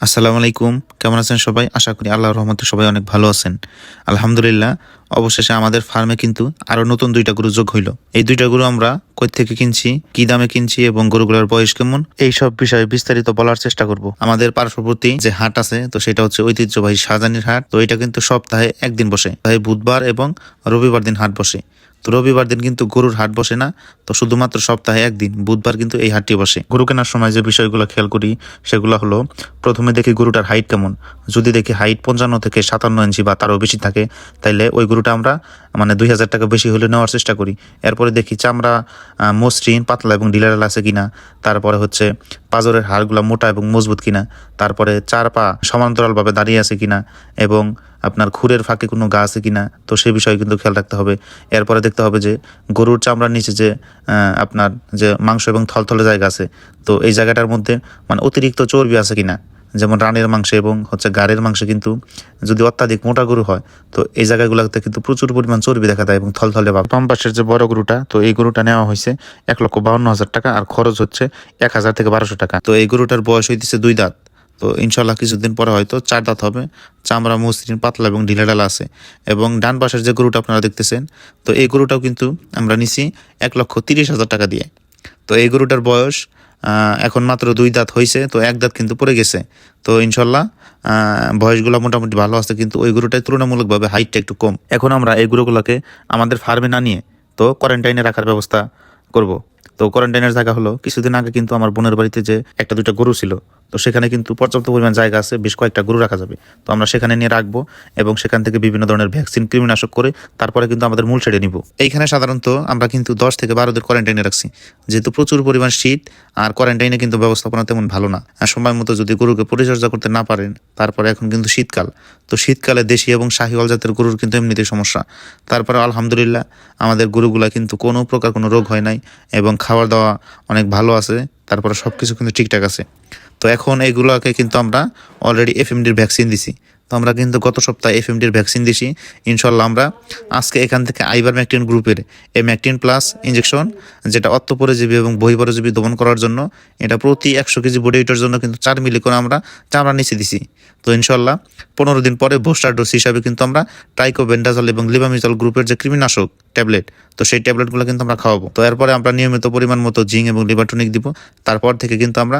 আসসালামু আলাইকুম। কেমন আছেন সবাই? আশা করি আল্লাহর রহমতে সবাই অনেক ভালো আছেন। আলহামদুলিল্লাহ, অবশেষে আমাদের ফার্মে কিন্তু আরো নতুন ২ টা গরু যোগ হইল। এই ২ টা গরু আমরা কই থেকে কিনছি, কি দামে কিনছি এবং গরুগুলোর বয়স কেমন, এই সব বিষয়ে বিস্তারিত বলার চেষ্টা করব। আমাদের পার্শ্ববর্তী যে হাট আছে, তো সেটা হচ্ছে ঐতিহ্যবাহী শাহজানির হাট। তো এটা কিন্তু সপ্তাহে একদিন বসে, তাই বুধবার এবং রবিবার দিন হাট বসে। তো রবিবার দিন কিন্তু গরুর হাট বসে না, তো শুধুমাত্র সপ্তাহে একদিন বুধবার কিন্তু এই হাটটি বসে। গরু কেনার সময় যে বিষয়গুলো খেয়াল করি সেগুলো হলো, প্রথমে দেখি গরুটার হাইট কেমন। যদি দেখি হাইট ৫৫ থেকে ৫৭ ইঞ্চি বা তারও বেশি থাকে, তাইলে ওই গরুটা আমরা ২,০০০ টাকা বেশি হলে নেওয়ার চেষ্টা করি। এরপরে দেখি চামড়া মসৃণ, পাতলা এবং ঢিলাঢালা আছে কিনা। তারপরে হচ্ছে পাঁজরের হাড়গুলো মোটা এবং মজবুত কিনা। তারপরে ৪ পা সমান্তরালভাবে দাঁড়িয়ে আছে কিনা এবং আপনার খুরের ফাঁকে কোনো গা আছে কিনা, তো সেই বিষয়ে কিন্তু খেয়াল রাখতে হবে। এরপরে দেখতে হবে যে গরুর চামড়ার নিচে যে আপনার যে মাংস এবং থলথলে জায়গা আছে, তো এই জায়গাটার মধ্যে অতিরিক্ত চর্বি আছে কিনা। যেমন রানের মাংস এবং গাড়ের মাংসে কিন্তু যদি অত্যাধিক মোটা গরু হয়, তো এই জায়গাগুলোতে কিন্তু প্রচুর পরিমাণ চর্বি দেখা দেয় এবং থলথলে ভাব। বাম পাশের যে বড় গরুটা, তো এই গরুটা নেওয়া হয়েছে ১,৫২,০০০ টাকা, আর খরচ হচ্ছে ১,০০০ থেকে ১,২০০ টাকা। তো এই গরুটার বয়স হইতেছে ২ দাঁত। তো ইনশাল্লাহ কিছুদিন পরে হয়তো ৪ দাঁত হবে। চামড়া মসৃণ, পাতলা এবং ঢিলাঢালা আছে। এবং ডান পাশের যে গরুটা আপনারা দেখতেছেন, তো এই গরুটাও কিন্তু আমরা নিছি ১,৩০,০০০ টাকা দিয়ে। তো এই গরুটার বয়স এখন মাত্র ২ দাঁত হয়েছে, তো ১ দাঁত কিন্তু পড়ে গেছে। তো ইনশাল্লাহ বয়সগুলো মোটামুটি ভালো আছে, কিন্তু ওই গরুটাই তুলনামূলকভাবে হাইটটা একটু কম। এখন আমরা এই গরুগুলোকে আমাদের ফার্মে না নিয়ে তো কোয়ারেন্টাইনে রাখার ব্যবস্থা করব। তো কোয়ারেন্টাইনের জায়গা হলো, কিছুদিন আগে কিন্তু আমার বোনের বাড়িতে যে ১টা ২টা গরু ছিল, তো সেখানে কিন্তু পর্যাপ্ত পরিমাণ জায়গা আছে, বেশ কয়েকটা গরু রাখা যাবে। তো আমরা সেখানে নিয়ে রাখবো এবং সেখান থেকে বিভিন্ন ধরনের ভ্যাকসিন, কৃমিনাশক করে তারপরে কিন্তু আমাদের মূল ছেড়ে নিব। এইখানে সাধারণত আমরা কিন্তু ১০ থেকে ১২ দিন কোয়ারেন্টাইনে রাখছি, যেহেতু প্রচুর পরিমাণ শীত, আর কোয়ারেন্টাইনে কিন্তু ব্যবস্থাপনা তেমন ভালো না। আর সময় মতো যদি গরুকে পরিচর্যা করতে না পারেন, তারপরে এখন কিন্তু শীতকাল, তো শীতকালে দেশি এবং শাহিওয়াল জাতের গরুর কিন্তু এমনিতেই সমস্যা। তারপরে আলহামদুলিল্লাহ আমাদের গরুগুলা কিন্তু কোনো প্রকার কোনো রোগ হয় নাই এবং খাওয়া দাওয়া অনেক ভালো আছে। তারপরে সব কিছু কিন্তু ঠিকঠাক আছে। তো এখন এইগুলোকে কিন্তু আমরা অলরেডি এফএমডির ভ্যাকসিন দিছি। তো আমরা কিন্তু গত সপ্তাহে এফএমডির ভ্যাকসিন দিছি। ইনশাল্লাহ আমরা আজকে এখান থেকে আইভারমেকটিন গ্রুপের ম্যাকটিন প্লাস ইনজেকশন, যেটা অত্তপরজীবী এবং বহিঃপরজীবী দমন করার জন্য, এটা প্রতি ১০০ কেজি বডি ওয়েটের জন্য কিন্তু ৪ মিলি করে আমরা চামড়া নিচে দিছি। তো ইনশাল্লাহ ১৫ দিন পরে বুস্টার ডোজ হিসাবে কিন্তু আমরা ট্রাইকোবেন্ডাজল এবং লিবামিজল গ্রুপের যে কৃমিনাশক ট্যাবলেট, তো সেই ট্যাবলেটগুলো কিন্তু আমরা খাওয়াবো। তো এরপরে আমরা নিয়মিত পরিমাণ মতো জিঙ্ক এবং লিভারটনিক দিব। তারপর থেকে কিন্তু আমরা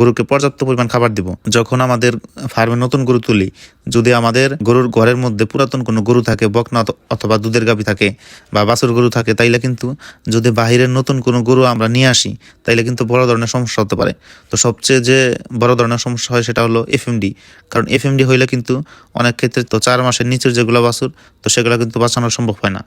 গরুকে পর্যাপ্ত পরিমাণ খাবার দিব। যখন আমাদের ফার্মে নতুন গরু তুলি, যদি আমাদের গরুর ঘরের মধ্যে পুরাতন কোনো গরু থাকে, বকনা অথবা দুধের গাভী থাকে বা বাছুর গরু থাকে, তাইলে কিন্তু যদি বাহিরের নতুন কোনো গরু আমরা নিয়ে আসি, তাইলে কিন্তু বড় ধরনের সমস্যা হতে পারে। তো সবচেয়ে যে বড় ধরনের সমস্যা হয় সেটা হলো এফএমডি। কারণ এফএমডি হইলে কিন্তু অনেক ক্ষেত্রে তো ৪ মাসের নিচের যেগুলো বাছুর, তো সেগুলো কিন্তু বাঁচানো সম্ভব হয় না।